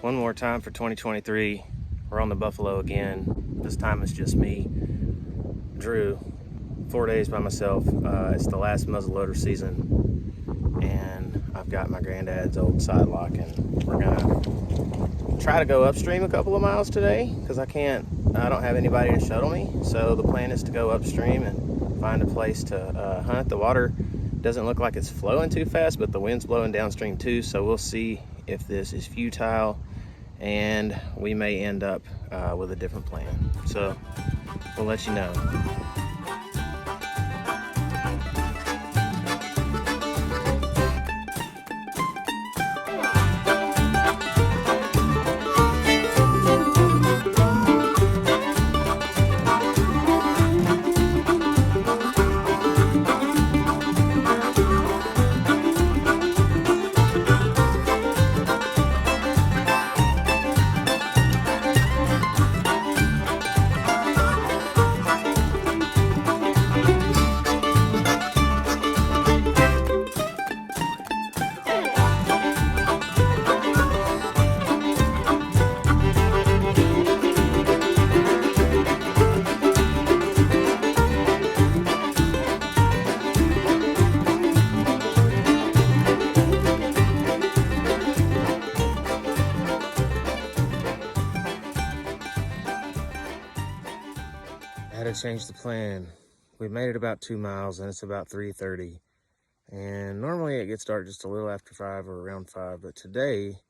one more time for 2023. We're on the Buffalo again. This time it's just me, Drew, 4 days by myself. It's the last muzzleloader season, and I've got my granddad's old side lock, and we're gonna try to go upstream a couple of miles today because I don't have anybody to shuttle me. So the plan is to go upstream and find a place to hunt. The water doesn't look like it's flowing too fast, but the wind's blowing downstream too, so we'll see if this is futile, and we may end up with a different plan. So we'll let you know. I had to change the plan. We made it about 2 miles and it's about 3:30. And normally it gets dark just a little after 5 or around 5, but today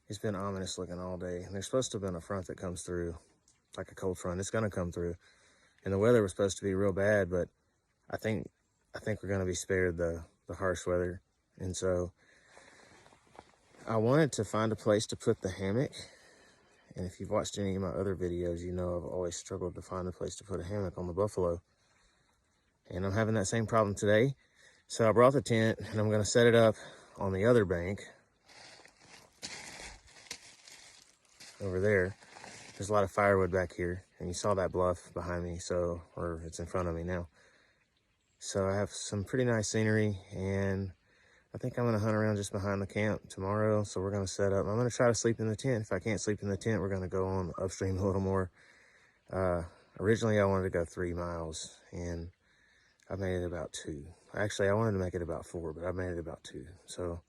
it's been ominous looking all day. And there's supposed to have been a front that comes through, like a cold front. It's gonna come through. And the weather was supposed to be real bad, but I think we're gonna be spared the harsh weather. And so I wanted to find a place to put the hammock. And if you've watched any of my other videos, you know I've always struggled to find a place to put a hammock on the Buffalo. And I'm having that same problem today. So I brought the tent and I'm gonna set it up on the other bank over there. There's a lot of firewood back here, and you saw that bluff behind me, or it's in front of me now. So I have some pretty nice scenery, and I think I'm gonna hunt around just behind the camp tomorrow. So we're gonna set up. I'm gonna try to sleep in the tent. If I can't sleep in the tent, we're gonna go on upstream a little more. Originally I wanted to go 3 miles, and I made it about 2. Actually, I wanted to make it about 4, but I made it about 2. So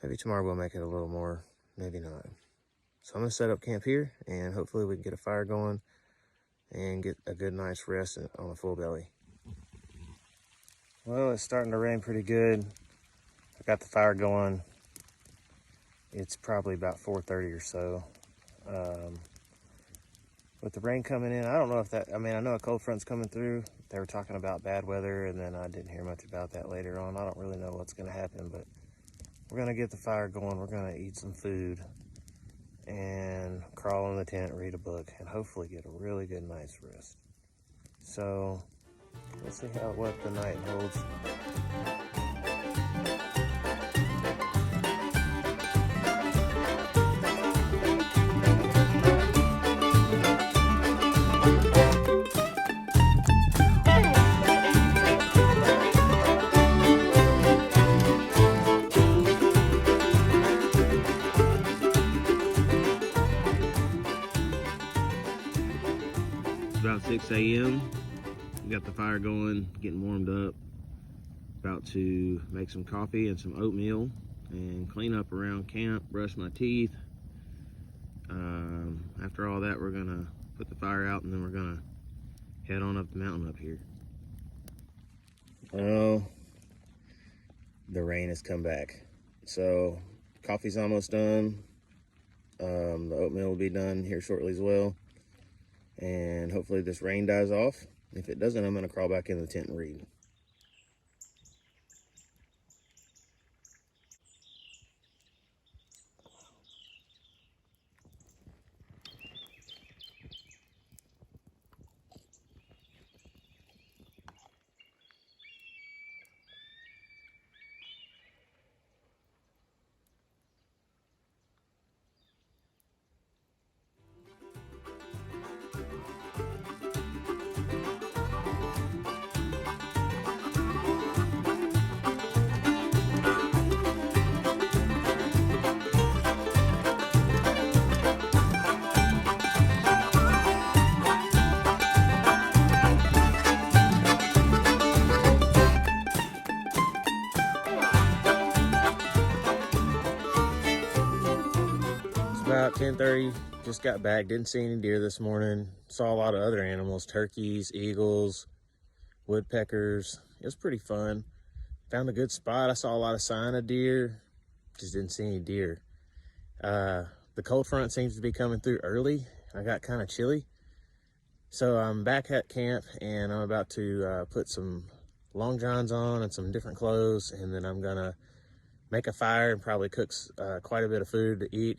maybe tomorrow we'll make it a little more, maybe not. So I'm gonna set up camp here, and hopefully we can get a fire going and get a good night's rest on a full belly. Well, it's starting to rain pretty good. I got the fire going. It's probably about 4:30 or so. With the rain coming in, I don't know if I know a cold front's coming through. They were talking about bad weather, and then I didn't hear much about that later on. I don't really know what's gonna happen, but we're gonna get the fire going. We're gonna eat some food and crawl in the tent, read a book, and hopefully get a really good night's rest. So we'll see what the night holds. About 6 a.m. We got the fire going, getting warmed up. About to make some coffee and some oatmeal and clean up around camp, brush my teeth. After all that, we're gonna put the fire out, and then we're gonna head on up the mountain up here. Oh, the rain has come back. So coffee's almost done. The oatmeal will be done here shortly as well. And hopefully this rain dies off. If it doesn't, I'm gonna crawl back in the tent and read. 10:30, just got back, didn't see any deer this morning. Saw a lot of other animals, turkeys, eagles, woodpeckers. It was pretty fun. Found a good spot. I saw a lot of sign of deer, just didn't see any deer. The cold front seems to be coming through early. I got kind of chilly. So I'm back at camp and I'm about to put some long johns on and some different clothes, and then I'm gonna make a fire and probably cook quite a bit of food to eat.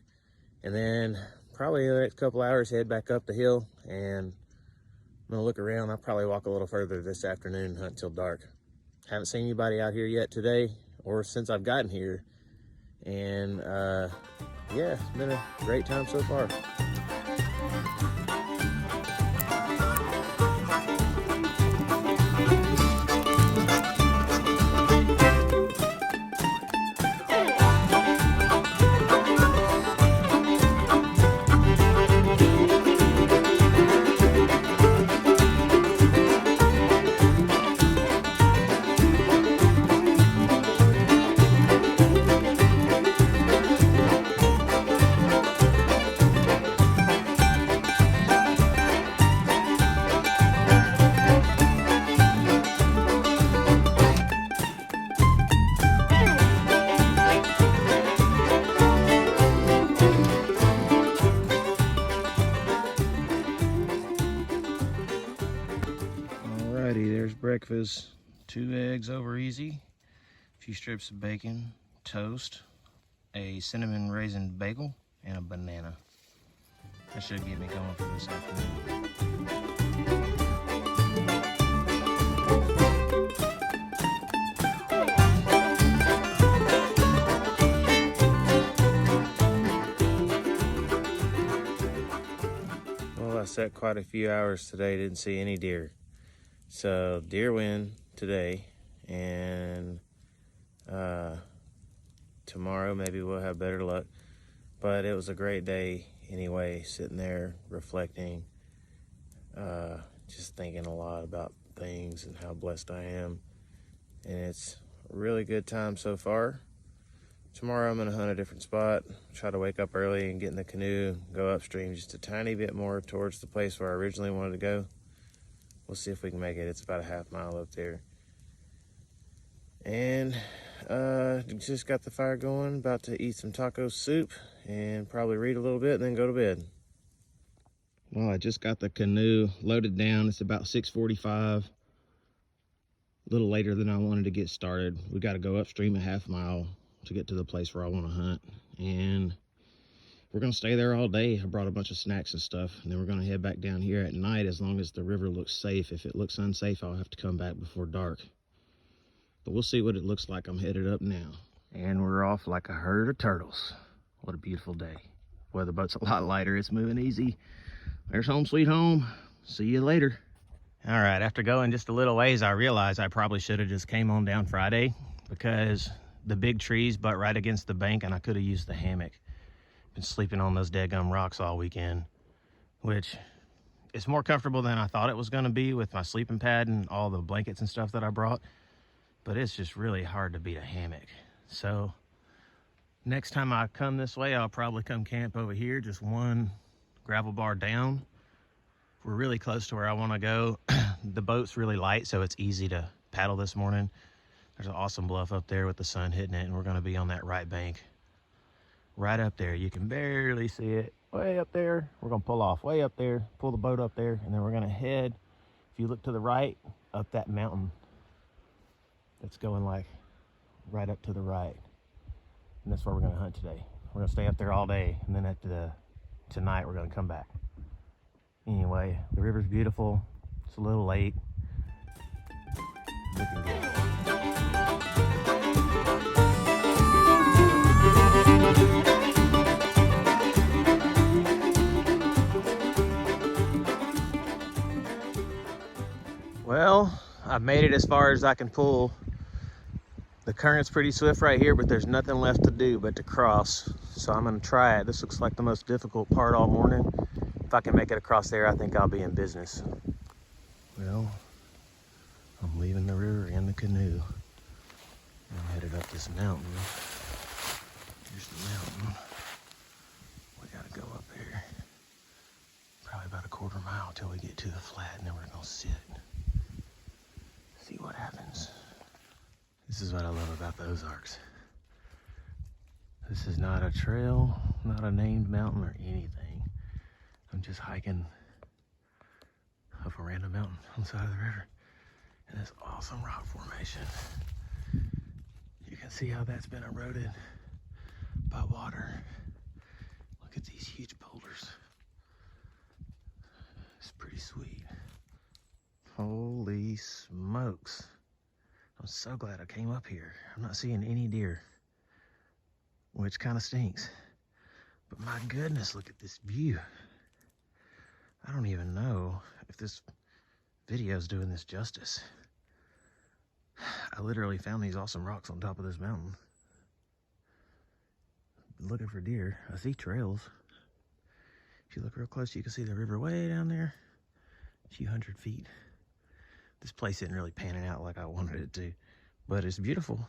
And then probably in the next couple hours head back up the hill, and I'm gonna look around. I'll probably walk a little further this afternoon, hunt till dark. Haven't seen anybody out here yet today or since I've gotten here. And yeah, it's been a great time so far. Alrighty, there's breakfast. 2 eggs over easy, a few strips of bacon, toast, a cinnamon raisin bagel, and a banana. That should get me going for this afternoon. Well, I set quite a few hours today, didn't see any deer. So deer win today, and tomorrow maybe we'll have better luck. But it was a great day anyway, sitting there reflecting, just thinking a lot about things and how blessed I am. And it's a really good time so far. Tomorrow I'm gonna hunt a different spot, try to wake up early and get in the canoe, go upstream just a tiny bit more towards the place where I originally wanted to go. We'll see if we can make it. It's about a half mile up there. And just got the fire going, about to eat some taco soup and probably read a little bit and then go to bed. Well, I just got the canoe loaded down. It's about 6:45, a little later than I wanted to get started. We got to go upstream a half mile to get to the place where I want to hunt. And we're going to stay there all day. I brought a bunch of snacks and stuff, and then we're going to head back down here at night as long as the river looks safe. If it looks unsafe, I'll have to come back before dark. But we'll see what it looks like. I'm headed up now. And we're off like a herd of turtles. What a beautiful day. Weather boat's a lot lighter. It's moving easy. There's home sweet home. See you later. All right, after going just a little ways, I realized I probably should have just came on down Friday, because the big trees butt right against the bank and I could have used the hammock. Been sleeping on those deadgum rocks all weekend, which is more comfortable than I thought it was going to be with my sleeping pad and all the blankets and stuff that I brought. But it's just really hard to beat a hammock. So next time I come this way, I'll probably come camp over here, just one gravel bar down. We're really close to where I want to go. The boat's really light, so it's easy to paddle this morning. There's an awesome bluff up there with the sun hitting it, and we're going to be on that right bank. Right up there, you can barely see it. Way up there, we're gonna pull off way up there, pull the boat up there, and then we're gonna head, if you look to the right, up that mountain that's going like right up to the right. And that's where we're gonna hunt today. We're gonna stay up there all day, and then tonight we're gonna come back. Anyway, the river's beautiful. It's a little late. Looking good. Well, I've made it as far as I can pull. The current's pretty swift right here, but there's nothing left to do but to cross. So I'm gonna try it. This looks like the most difficult part all morning. If I can make it across there, I think I'll be in business. Well, I'm leaving the river in the canoe. I'm headed up this mountain. Here's the mountain. We gotta go up. 1/4 mile till we get to the flat, and then we're gonna sit. See what happens. This is what I love about the Ozarks. This is not a trail, not a named mountain or anything. I'm just hiking up a random mountain on the side of the river. And this awesome rock formation. You can see how that's been eroded by water. Look at these huge boulders. It's pretty sweet. Holy smokes. I'm so glad I came up here. I'm not seeing any deer, which kind of stinks. But my goodness, look at this view. I don't even know if this video is doing this justice. I literally found these awesome rocks on top of this mountain. Looking for deer. I see trails. If you look real close, you can see the river way down there. A few hundred feet. This place isn't really panning out like I wanted it to, but it's beautiful.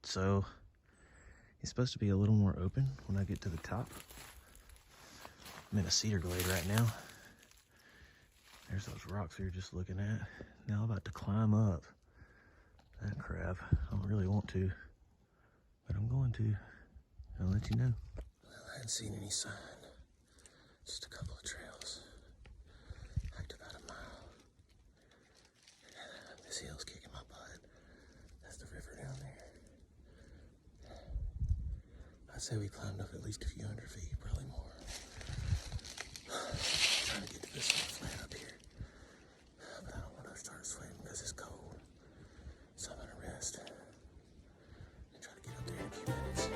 So it's supposed to be a little more open when I get to the top. I'm in a cedar glade right now. There's those rocks we were just looking at. Now I'm about to climb up that crap. I don't really want to, but I'm going to. I'll let you know. Well, I hadn't seen any sign. Just a couple of trails. Hiked about a mile. This hill's kicking my butt. That's the river down there. I'd say we climbed up at least a few hundred feet, probably more. Trying to get to this little flat up here. But I don't want to start sweating because it's cold. So I'm gonna rest and try to get up there in a few minutes.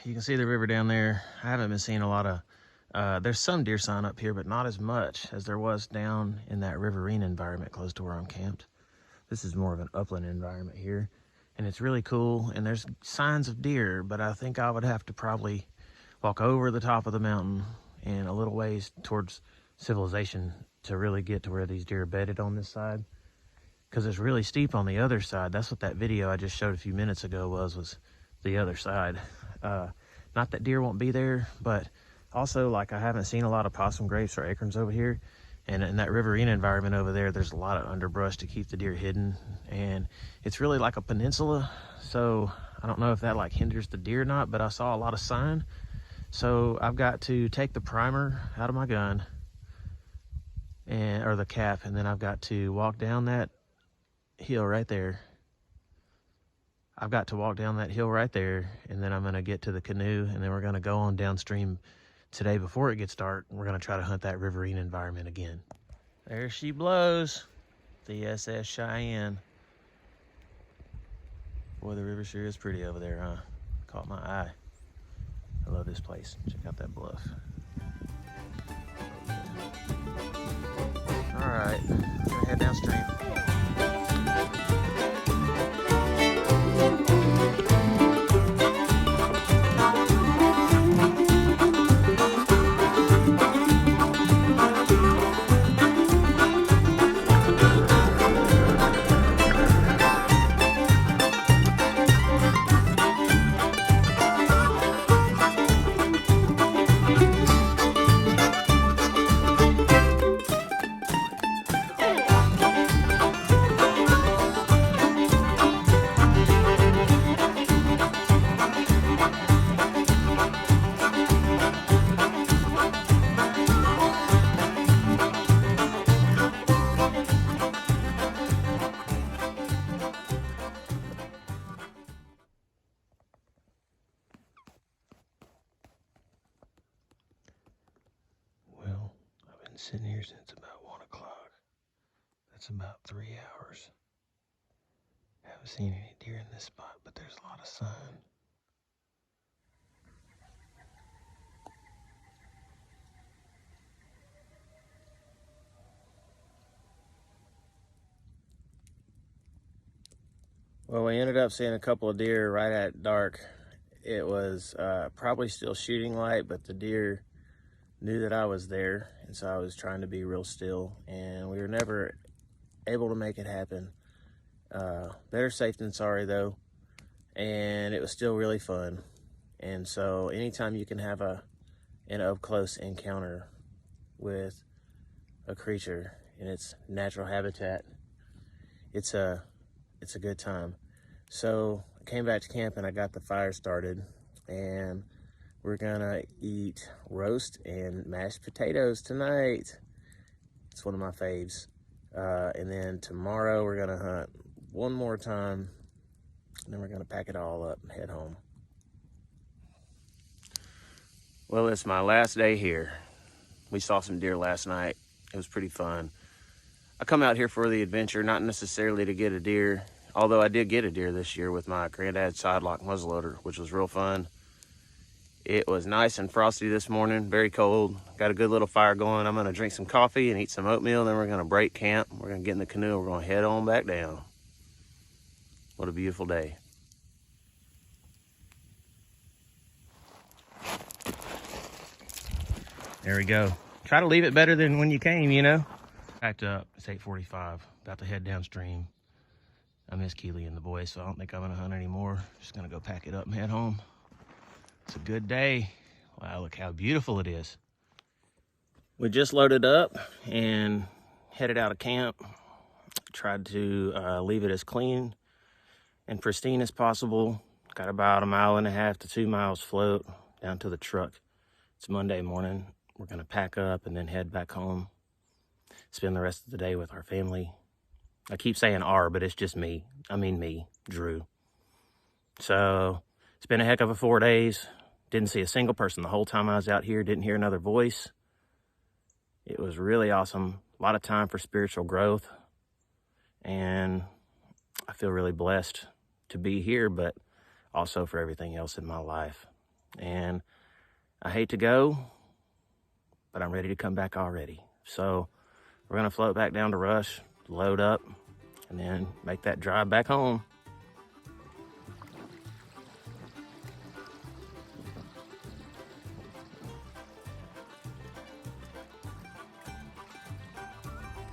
You can see the river down there. I haven't been seeing a lot of, there's some deer sign up here, but not as much as there was down in that riverine environment close to where I'm camped. This is more of an upland environment here, and it's really cool, and there's signs of deer, but I think I would have to probably walk over the top of the mountain and a little ways towards civilization to really get to where these deer are bedded on this side, because it's really steep on the other side. That's what that video I just showed a few minutes ago was the other side. Not that deer won't be there, but also, like, I haven't seen a lot of possum grapes or acorns over here, and in that riverine environment over there, there's a lot of underbrush to keep the deer hidden, and it's really like a peninsula, so I don't know if that like hinders the deer or not, but I saw a lot of sign. So I've got to take the primer out of my gun, or the cap, and then I've got to walk down that hill right there. I've got to walk down that hill right there, and then I'm going to get to the canoe, and then we're going to go on downstream today before it gets dark. We're going to try to hunt that riverine environment again. There she blows, the SS Cheyenne. Boy, the river sure is pretty over there, huh? Caught my eye. I love this place. Check out that bluff. All right, we're gonna head downstream. Sitting here since about 1 o'clock. That's about 3 hours. Haven't seen any deer in this spot, but there's a lot of sun. Well, we ended up seeing a couple of deer right at dark. It was probably still shooting light, but the deer knew that I was there, and so I was trying to be real still, and we were never able to make it happen. Better safe than sorry, though, and it was still really fun. And so anytime you can have an up-close encounter with a creature in its natural habitat, it's a good time. So I came back to camp and I got the fire started, and we're gonna eat roast and mashed potatoes tonight. It's one of my faves. And then tomorrow we're gonna hunt one more time, and then we're gonna pack it all up and head home. Well, it's my last day here. We saw some deer last night. It was pretty fun. I come out here for the adventure, not necessarily to get a deer, although I did get a deer this year with my granddad's sidelock muzzleloader, which was real fun. It was nice and frosty this morning, very cold. Got a good little fire going. I'm gonna drink some coffee and eat some oatmeal, then we're gonna break camp. We're gonna get in the canoe, we're gonna head on back down. What a beautiful day. There we go. Try to leave it better than when you came, you know? Packed up, it's 8:45, about to head downstream. I miss Keely and the boys, so I don't think I'm gonna hunt anymore. Just gonna go pack it up and head home. It's a good day. Wow, look how beautiful it is. We just loaded up and headed out of camp. Tried to leave it as clean and pristine as possible. Got about 1.5 to 2 miles float down to the truck. It's Monday morning. We're gonna pack up and then head back home. Spend the rest of the day with our family. I keep saying our, but it's just me. I mean me, Drew. So it's been a heck of a 4 days. Didn't see a single person the whole time I was out here. Didn't hear another voice. It was really awesome. A lot of time for spiritual growth. And I feel really blessed to be here, but also for everything else in my life. And I hate to go, but I'm ready to come back already. So we're gonna float back down to Rush, load up, and then make that drive back home.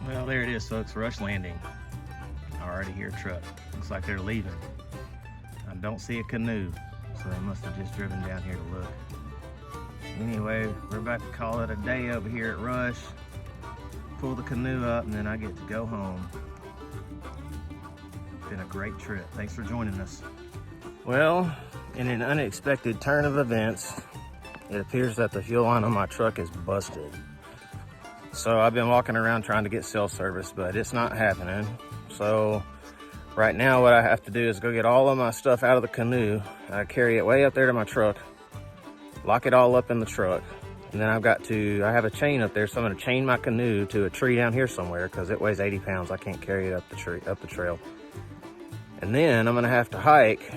Well, there it is, folks, Rush Landing. I already hear a truck. Looks like they're leaving. I don't see a canoe, so they must have just driven down here to look. Anyway, we're about to call it a day over here at Rush. Pull the canoe up, and then I get to go home. It's been a great trip. Thanks for joining us. Well, in an unexpected turn of events, it appears that the fuel line on my truck is busted. So I've been walking around trying to get cell service, but it's not happening. So right now what I have to do is go get all of my stuff out of the canoe. I carry it way up there to my truck, lock it all up in the truck. And then I have a chain up there, so I'm gonna chain my canoe to a tree down here somewhere because it weighs 80 pounds. I can't carry it up the trail. And then I'm gonna have to hike.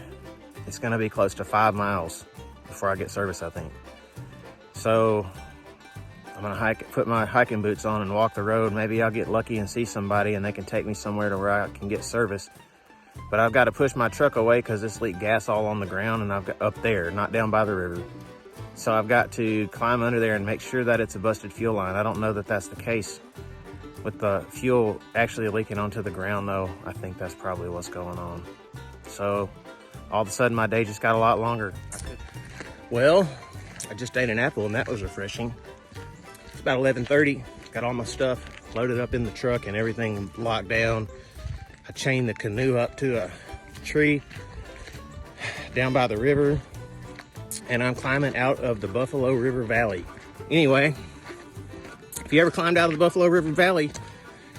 It's gonna be close to 5 miles before I get service, I think. So I'm gonna put my hiking boots on and walk the road. Maybe I'll get lucky and see somebody and they can take me somewhere to where I can get service. But I've got to push my truck away because it's leaked gas all on the ground, and I've got up there, not down by the river. So I've got to climb under there and make sure that it's a busted fuel line. I don't know that that's the case with the fuel actually leaking onto the ground, though. I think that's probably what's going on. So all of a sudden my day just got a lot longer. Well, I just ate an apple and that was refreshing. It's about 11:30. Got all my stuff loaded up in the truck and everything locked down. I chained the canoe up to a tree down by the river, and I'm climbing out of the Buffalo River Valley. Anyway, if you ever climbed out of the Buffalo River Valley,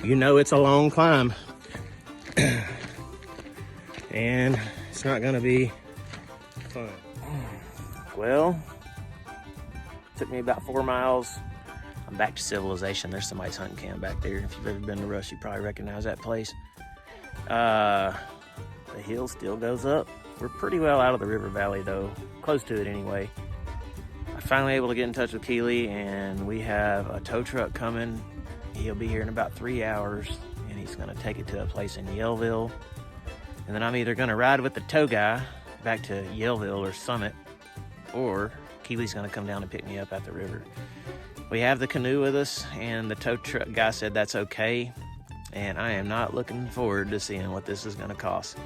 you know it's a long climb. And it's not gonna be fun. Well, it took me about 4 miles. I'm back to civilization. There's somebody's hunting camp back there. If you've ever been to Rush, you probably recognize that place. The hill still goes up. We're pretty well out of the river valley though, close to it anyway. I'm finally able to get in touch with Keely, and we have a tow truck coming. He'll be here in about 3 hours, and he's gonna take it to a place in Yellville. And then I'm either gonna ride with the tow guy back to Yellville or Summit, or Keely's gonna come down and pick me up at the river. We have the canoe with us, and the tow truck guy said that's okay, and I am not looking forward to seeing what this is gonna cost.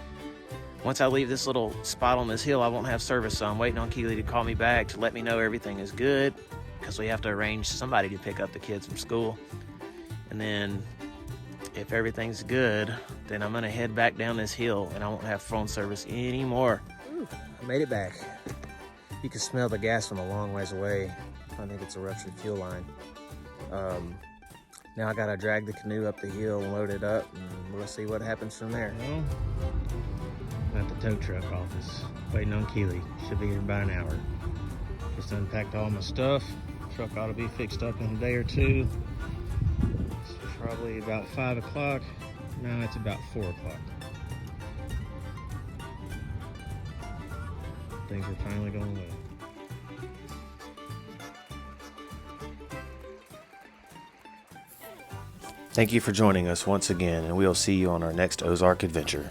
Once I leave this little spot on this hill, I won't have service, so I'm waiting on Keely to call me back to let me know everything is good, because we have to arrange somebody to pick up the kids from school. And then if everything's good, then I'm gonna head back down this hill, and I won't have phone service anymore. Ooh, I made it back. You can smell the gas from a long ways away. I think it's a ruptured fuel line. Now I gotta drag the canoe up the hill and load it up, and we'll see what happens from there. Well, I'm at the tow truck office, waiting on Keely. Should be here by an hour. Just unpacked all my stuff. Truck ought to be fixed up in a day or two. It's probably about 5 o'clock. Now it's about 4 o'clock. Things are finally going well. Thank you for joining us once again, and we'll see you on our next Ozark adventure.